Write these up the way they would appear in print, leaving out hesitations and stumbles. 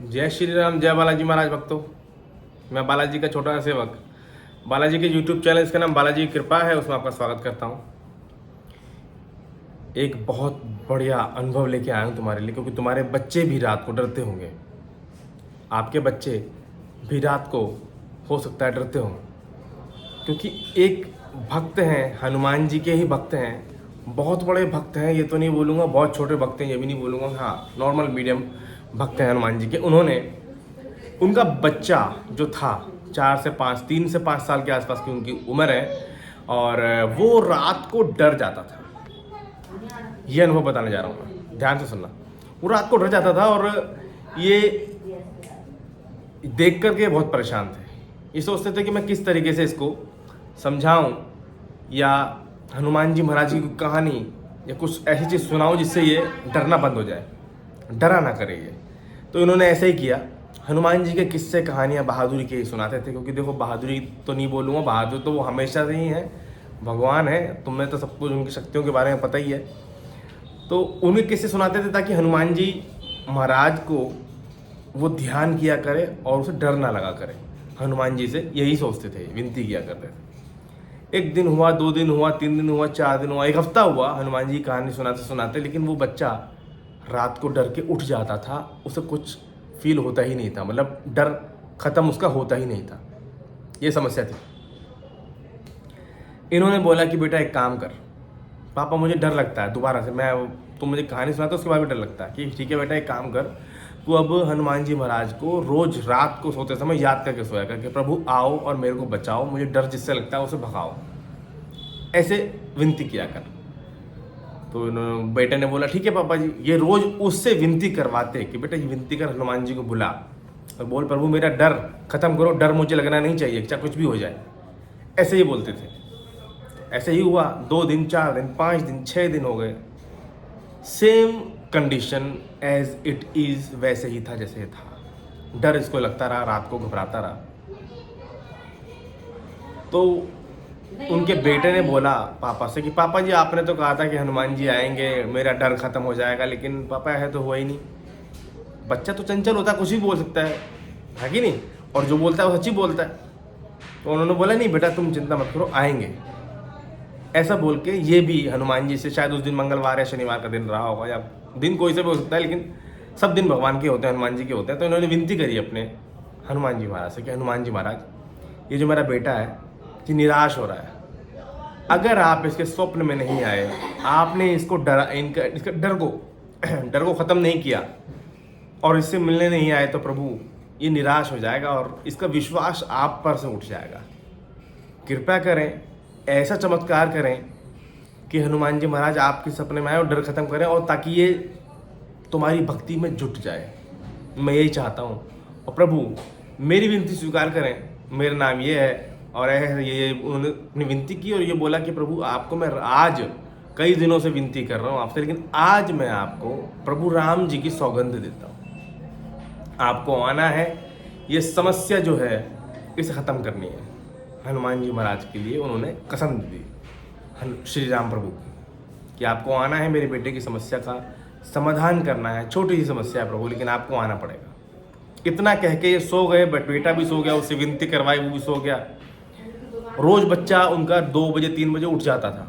जय श्री राम, जय बालाजी महाराज भक्तों। मैं बालाजी का छोटा सा सेवक, बालाजी के यूट्यूब चैनल, इसका नाम बालाजी की कृपा है, उसमें आपका स्वागत करता हूँ। एक बहुत बढ़िया अनुभव लेके आया हूँ तुम्हारे लिए, क्योंकि तुम्हारे बच्चे भी रात को डरते होंगे। आपके बच्चे भी रात को हो सकता है डरते हों, क्योंकि एक भक्त हैं, हनुमान जी के ही भक्त हैं, बहुत बड़े भक्त हैं। ये तो नहीं बोलूँगा बहुत छोटे भक्त हैं, ये भी नहीं बोलूँगा, हाँ नॉर्मल मीडियम भक्त हैं हनुमान जी के। उन्होंने, उनका बच्चा जो था 3 से 5 साल के आसपास की उनकी उम्र है, और वो रात को डर जाता था। ये अनुभव बताने जा रहा हूँ मैं, ध्यान से सुनना। वो रात को डर जाता था और ये देख करके बहुत परेशान थे। ये सोचते थे कि मैं किस तरीके से इसको समझाऊं, या हनुमान जी महाराज की कहानी या कुछ ऐसी चीज़ सुनाऊं जिससे ये डरना बंद हो जाए, डरा ना करे ये। तो इन्होंने ऐसे ही किया। हनुमान जी के किस्से कहानियाँ बहादुरी के ही सुनाते थे, क्योंकि देखो बहादुरी तो नहीं बोलूँगा, बहादुर तो वो हमेशा से ही है, भगवान है। तुम्हें तो सब कुछ उनकी शक्तियों के बारे में पता ही है। तो उन्हें किस्से सुनाते थे ताकि हनुमान जी महाराज को वो ध्यान किया करे और उसे डर ना लगा करे। हनुमान जी से यही सोचते थे, विनती किया करते थे। एक दिन हुआ, 2 दिन हुआ, 3 दिन हुआ, 4 दिन हुआ, 1 हफ्ता हुआ हनुमान जी कहानी सुनाते सुनाते, लेकिन वो बच्चा रात को डर के उठ जाता था। उसे कुछ फील होता ही नहीं था, मतलब डर खत्म उसका होता ही नहीं था। ये समस्या थी। इन्होंने बोला कि बेटा एक काम कर, पापा मुझे डर लगता है दोबारा से, तुम मुझे कहानी सुनाते उसके बाद भी डर लगता है। कि ठीक है बेटा एक काम कर, तू अब हनुमान जी महाराज को रोज रात को सोते समय याद करके सोया कर कि प्रभु आओ और मेरे को बचाओ, मुझे डर जिससे लगता है उसे भगाओ, ऐसे विनती किया कर। तो बेटे ने बोला ठीक है पापा जी। ये रोज उससे विनती करवाते कि बेटा ये विनती कर, हनुमान जी को बुला और बोल प्रभु मेरा डर खत्म करो, डर मुझे लगना नहीं चाहिए, चाहे कुछ भी हो जाए। ऐसे ही बोलते थे। ऐसे ही हुआ, 2 दिन, 4 दिन, 5 दिन, 6 दिन हो गए। Same condition as it is, वैसे ही था जैसे था। डर इसको लगता रहा, रात को घबराता रहा। तो उनके बेटे ने बोला पापा से कि पापा जी आपने तो कहा था कि हनुमान जी आएंगे, मेरा डर खत्म हो जाएगा, लेकिन पापा है तो हुआ ही नहीं। बच्चा तो चंचल होता है, कुछ भी बोल सकता है कि नहीं, और जो बोलता है वो सच्ची बोलता है। तो उन्होंने बोला नहीं बेटा तुम चिंता मत करो, आएंगे। ऐसा बोल के ये भी हनुमान जी से, शायद उस दिन मंगलवार या शनिवार का दिन रहा होगा, या दिन कोई से भी हो सकता है, लेकिन सब दिन भगवान के होते हैं, हनुमान जी के होते हैं। तो इन्होंने विनती करी अपने हनुमान जी महाराज से कि हनुमान जी महाराज, ये जो मेरा बेटा है कि निराश हो रहा है, अगर आप इसके स्वप्न में नहीं आए, आपने इसको इसका डर को ख़त्म नहीं किया और इससे मिलने नहीं आए, तो प्रभु ये निराश हो जाएगा और इसका विश्वास आप पर से उठ जाएगा। कृपया करें, ऐसा चमत्कार करें कि हनुमान जी महाराज आपके सपने में आए और डर खत्म करें, और ताकि ये तुम्हारी भक्ति में जुट जाए। मैं यही चाहता हूँ, और प्रभु मेरी विनती स्वीकार करें। मेरा नाम ये है और ये उन्होंने अपनी विनती की और ये बोला कि प्रभु आपको मैं आज कई दिनों से विनती कर रहा हूँ आपसे, लेकिन आज मैं आपको प्रभु राम जी की सौगंध देता हूँ, आपको आना है, ये समस्या जो है इसे ख़त्म करनी है। हनुमान जी महाराज के लिए उन्होंने कसम दी श्री राम प्रभु की कि आपको आना है, मेरे बेटे की समस्या का समाधान करना है। छोटी सी समस्या है प्रभु, लेकिन आपको आना पड़ेगा। इतना कह के ये सो गए, बट बेटा भी सो गया, उससे विनती करवाई, वो भी सो गया। रोज बच्चा उनका 2 बजे 3 बजे उठ जाता था।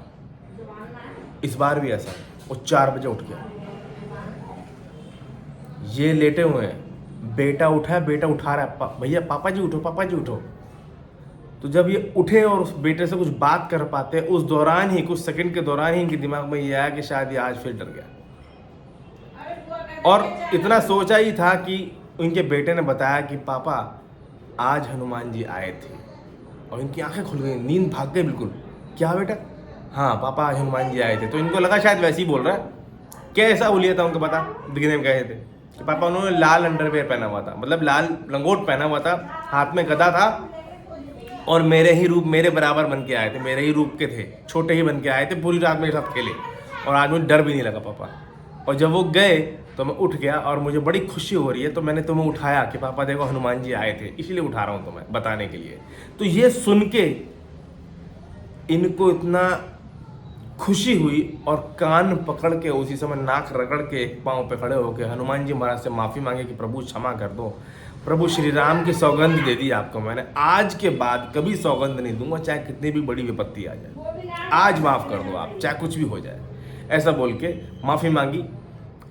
इस बार भी ऐसा, वो 4 बजे उठ गया। ये लेटे हुए हैं, बेटा उठा है, बेटा उठा रहा है, भैया पापा जी उठो, पापा जी उठो। तो जब ये उठे और उस बेटे से कुछ बात कर पाते, उस दौरान ही, कुछ सेकंड के दौरान ही इनके दिमाग में ये आया कि शायद ये आज फिर डर गया। और इतना सोचा ही था कि उनके बेटे ने बताया कि पापा आज हनुमान जी आए थे, और इनकी आंखें खुल गई, नींद भाग गई बिल्कुल। क्या बेटा? हाँ पापा आज हनुमान जी आए थे। तो इनको लगा शायद वैसे ही बोल रहा है। कैसा उलिया था उनको पता, दिखने में कहे थे कि पापा उन्होंने लाल अंडरवेयर पहना हुआ था, मतलब लाल लंगोट पहना हुआ था, हाथ में गदा था, और मेरे ही रूप, मेरे बराबर बन के आए थे, मेरे ही रूप के थे, छोटे ही बन के आए थे, पूरी रात मेरे साथ खेले, और आज मुझे डर भी नहीं लगा पापा। और जब वो गए तो मैं उठ गया और मुझे बड़ी खुशी हो रही है, तो मैंने तुम्हें उठाया कि पापा देखो हनुमान जी आए थे, इसीलिए उठा रहा हूँ तुम्हें बताने के लिए। तो ये सुन के इनको इतना खुशी हुई और कान पकड़ के उसी समय नाक रगड़ के एक पांव पे खड़े होकर हनुमान जी महाराज से माफ़ी मांगे कि प्रभु क्षमा कर दो, प्रभु श्री राम की सौगंध दे दी आपको मैंने, आज के बाद कभी सौगंध नहीं दूंगा, चाहे कितनी भी बड़ी विपत्ति आ जाए, आज माफ़ कर दो आप, चाहे कुछ भी हो जाए। ऐसा बोल के माफ़ी मांगी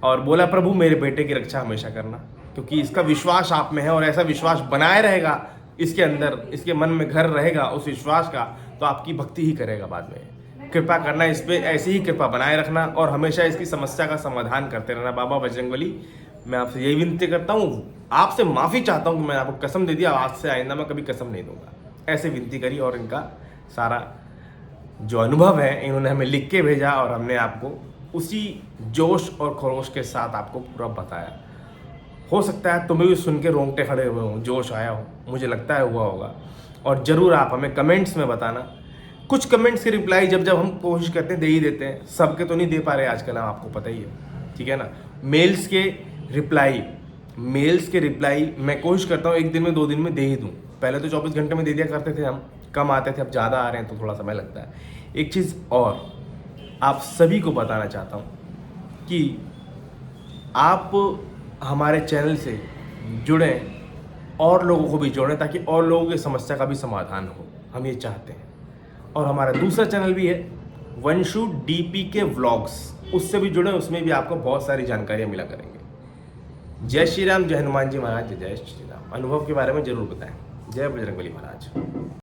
और बोला प्रभु मेरे बेटे की रक्षा हमेशा करना, क्योंकि इसका विश्वास आप में है और ऐसा विश्वास बनाए रहेगा इसके अंदर, इसके मन में घर रहेगा उस विश्वास का, तो आपकी भक्ति ही करेगा बाद में। कृपा करना इस पर, ऐसी ही कृपा बनाए रखना और हमेशा इसकी समस्या का समाधान करते रहना। बाबा बजरंगबली मैं आपसे यही विनती करता हूँ, आपसे माफ़ी चाहता हूँ कि मैंने आपको कसम दे दिया, आज से आइंदा मैं कभी कसम नहीं दूंगा, ऐसे विनती करी। और इनका सारा जो अनुभव है इन्होंने हमें लिख के भेजा और हमने आपको उसी जोश और खरोश के साथ आपको पूरा बताया। हो सकता है तुम्हें भी सुन के रोंगटे खड़े हुए हों, जोश आया हो, मुझे लगता है हुआ होगा। और ज़रूर आप हमें कमेंट्स में बताना। कुछ कमेंट्स के रिप्लाई जब जब हम कोशिश करते हैं दे ही देते हैं, सबके तो नहीं दे पा रहे आजकल, हम आपको पता ही है, ठीक है ना। मेल्स के रिप्लाई मैं कोशिश करता हूँ एक दिन में 2 दिन में दे ही दूँ। पहले तो 24 घंटे में दे दिया करते थे हम, कम आते थे, अब ज़्यादा आ रहे हैं तो थोड़ा समय लगता है। एक चीज़ और आप सभी को बताना चाहता हूँ कि आप हमारे चैनल से जुड़ें और लोगों को भी जोड़ें, ताकि और लोगों की समस्या का भी समाधान हो, हम ये चाहते हैं। और हमारा दूसरा चैनल भी है वंशु डीपी के व्लॉग्स, उससे भी जुड़ें, उसमें भी आपको बहुत सारी जानकारियाँ मिला करेंगे। जय श्री राम, जय हनुमान जी महाराज, जय श्री राम। अनुभव के बारे में जरूर बताएं। जय बजरंगबली महाराज।